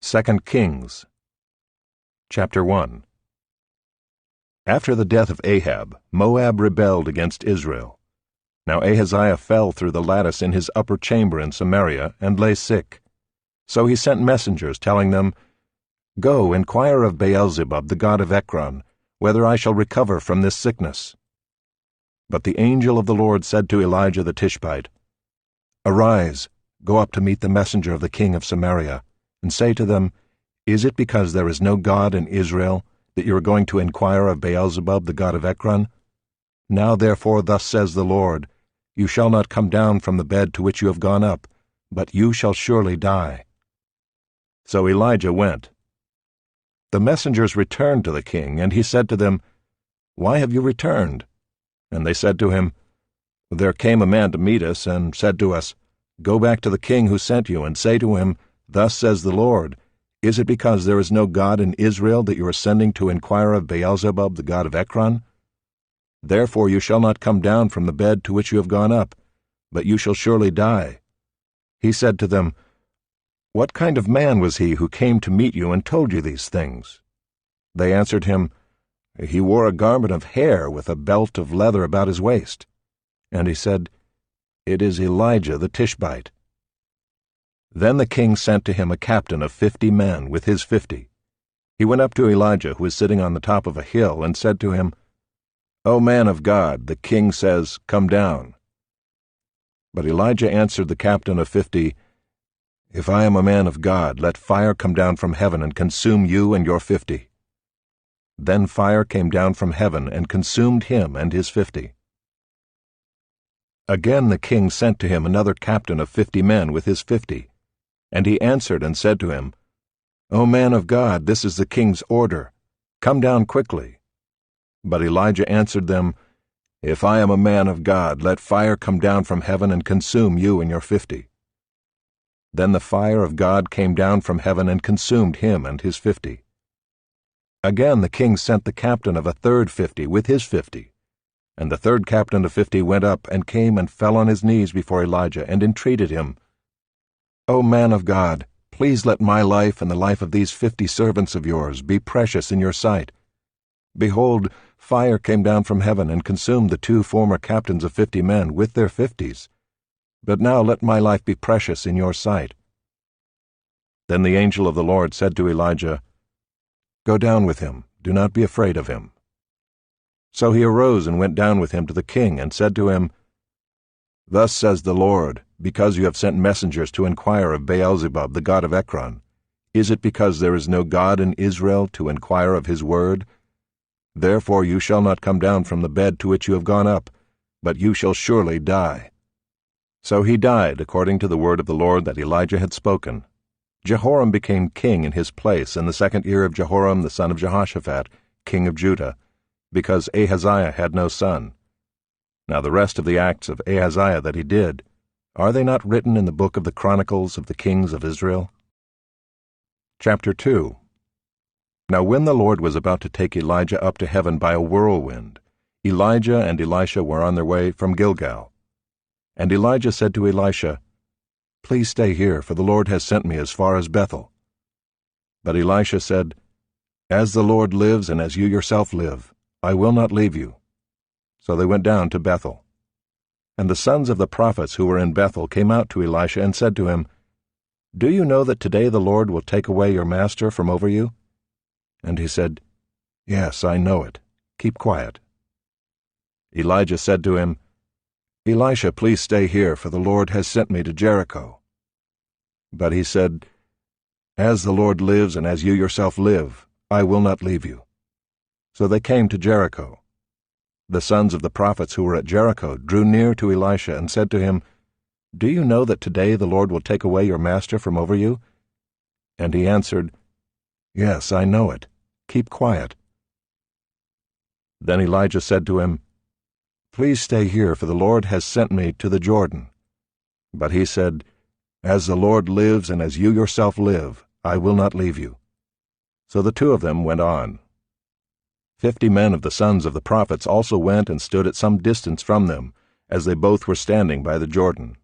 2 Kings Chapter 1. After the death of Ahab, Moab rebelled against Israel. Now Ahaziah fell through the lattice in his upper chamber in Samaria, and lay sick. So he sent messengers, telling them, "Go, inquire of Beelzebub, the god of Ekron, whether I shall recover from this sickness." But the angel of the Lord said to Elijah the Tishbite, "Arise, go up to meet the messenger of the king of Samaria, and say to them, Is it because there is no God in Israel that you are going to inquire of Beelzebub, the god of Ekron? Now therefore thus says the Lord, You shall not come down from the bed to which you have gone up, but you shall surely die." So Elijah went. The messengers returned to the king, and he said to them, "Why have you returned?" And they said to him, "There came a man to meet us, and said to us, Go back to the king who sent you, and say to him, Thus says the Lord, Is it because there is no God in Israel that you are sending to inquire of Beelzebub, the god of Ekron? Therefore you shall not come down from the bed to which you have gone up, but you shall surely die." He said to them, "What kind of man was he who came to meet you and told you these things?" They answered him, "He wore a garment of hair with a belt of leather about his waist." And he said, "It is Elijah the Tishbite." Then the king sent to him a captain of 50 men with his 50. He went up to Elijah, who was sitting on the top of a hill, and said to him, "O man of God, the king says, Come down." But Elijah answered the captain of 50, "If I am a man of God, let fire come down from heaven and consume you and your 50. Then fire came down from heaven and consumed him and his 50. Again the king sent to him another captain of 50 men with his 50. And he answered and said to him, "O man of God, this is the king's order. Come down quickly." But Elijah answered them, "If I am a man of God, let fire come down from heaven and consume you and your 50. Then the fire of God came down from heaven and consumed him and his 50. Again the king sent the captain of a third 50 with his 50. And the third captain of 50 went up and came and fell on his knees before Elijah and entreated him, "O man of God, please let my life and the life of these 50 servants of yours be precious in your sight. Behold, fire came down from heaven and consumed the 2 former captains of 50 men with their 50s. But now let my life be precious in your sight." Then the angel of the Lord said to Elijah, "Go down with him, do not be afraid of him." So he arose and went down with him to the king, and said to him, "Thus says the Lord, because you have sent messengers to inquire of Beelzebub, the god of Ekron, is it because there is no God in Israel to inquire of his word? Therefore you shall not come down from the bed to which you have gone up, but you shall surely die." So he died according to the word of the Lord that Elijah had spoken. Jehoram became king in his place in the 2nd year of Jehoram the son of Jehoshaphat, king of Judah, because Ahaziah had no son. Now the rest of the acts of Ahaziah that he did, are they not written in the book of the Chronicles of the kings of Israel? Chapter 2. Now when the Lord was about to take Elijah up to heaven by a whirlwind, Elijah and Elisha were on their way from Gilgal. And Elijah said to Elisha, "Please stay here, for the Lord has sent me as far as Bethel." But Elisha said, "As the Lord lives and as you yourself live, I will not leave you." So they went down to Bethel. And the sons of the prophets who were in Bethel came out to Elisha and said to him, "Do you know that today the Lord will take away your master from over you?" And he said, "Yes, I know it. Keep quiet." Elijah said to him, "Elisha, please stay here, for the Lord has sent me to Jericho." But he said, "As the Lord lives and as you yourself live, I will not leave you." So they came to Jericho. The sons of the prophets who were at Jericho drew near to Elisha and said to him, "Do you know that today the Lord will take away your master from over you?" And he answered, "Yes, I know it. Keep quiet." Then Elijah said to him, "Please stay here, for the Lord has sent me to the Jordan." But he said, "As the Lord lives and as you yourself live, I will not leave you." So the 2 of them went on. 50 men of the sons of the prophets also went and stood at some distance from them, as they both were standing by the Jordan.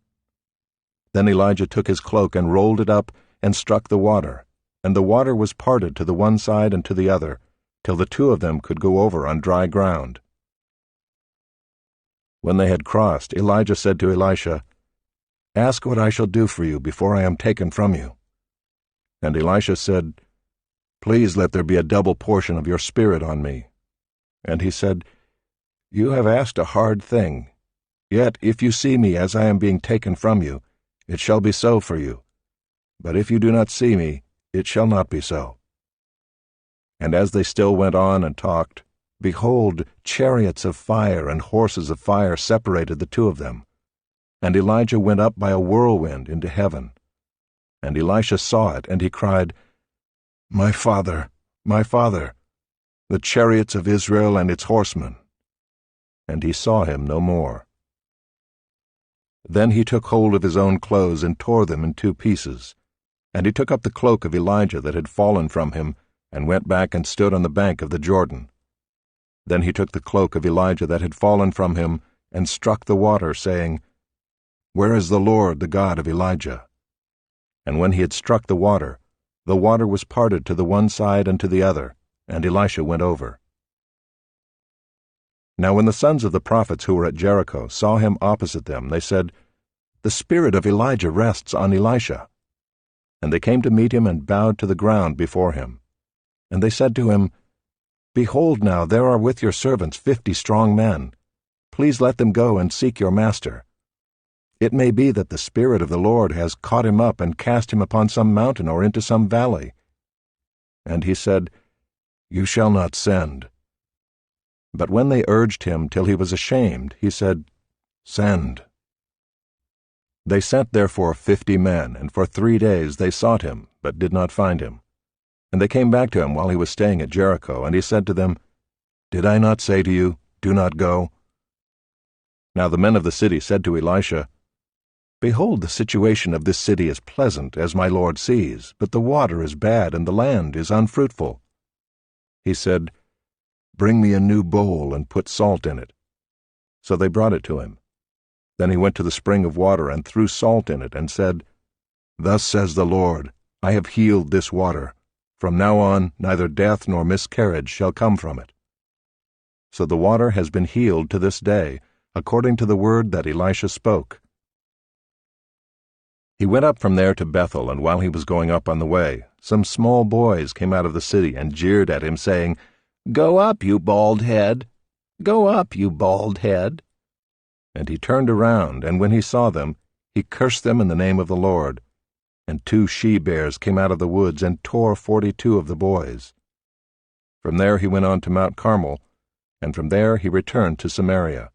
Then Elijah took his cloak and rolled it up and struck the water, and the water was parted to the one side and to the other, till the two of them could go over on dry ground. When they had crossed, Elijah said to Elisha, "Ask what I shall do for you before I am taken from you." And Elisha said, "Please let there be a double portion of your spirit on me." And he said, "You have asked a hard thing. Yet if you see me as I am being taken from you, it shall be so for you. But if you do not see me, it shall not be so." And as they still went on and talked, behold, chariots of fire and horses of fire separated the two of them. And Elijah went up by a whirlwind into heaven. And Elisha saw it, and he cried, my father, the chariots of Israel and its horsemen." And he saw him no more. Then he took hold of his own clothes and tore them in 2 pieces. And he took up the cloak of Elijah that had fallen from him, and went back and stood on the bank of the Jordan. Then he took the cloak of Elijah that had fallen from him, and struck the water, saying, "Where is the Lord, the God of Elijah?" And when he had struck the water was parted to the one side and to the other, and Elisha went over. Now when the sons of the prophets who were at Jericho saw him opposite them, they said, "The spirit of Elijah rests on Elisha." And they came to meet him and bowed to the ground before him. And they said to him, "Behold now, there are with your servants 50 strong men. Please let them go and seek your master. It may be that the Spirit of the Lord has caught him up and cast him upon some mountain or into some valley." And he said, "You shall not send." But when they urged him till he was ashamed, he said, "Send." They sent therefore 50 men, and for 3 days they sought him, but did not find him. And they came back to him while he was staying at Jericho, and he said to them, "Did I not say to you, do not go?" Now the men of the city said to Elisha, "Behold, the situation of this city is pleasant, as my lord sees, but the water is bad, and the land is unfruitful." He said, "Bring me a new bowl, and put salt in it." So they brought it to him. Then he went to the spring of water, and threw salt in it, and said, "Thus says the Lord, I have healed this water. From now on neither death nor miscarriage shall come from it." So the water has been healed to this day, according to the word that Elisha spoke. He went up from there to Bethel, and while he was going up on the way, some small boys came out of the city and jeered at him, saying, "Go up, you bald head! Go up, you bald head!" And he turned around, and when he saw them, he cursed them in the name of the Lord. And 2 she-bears came out of the woods and tore 42 of the boys. From there he went on to Mount Carmel, and from there he returned to Samaria.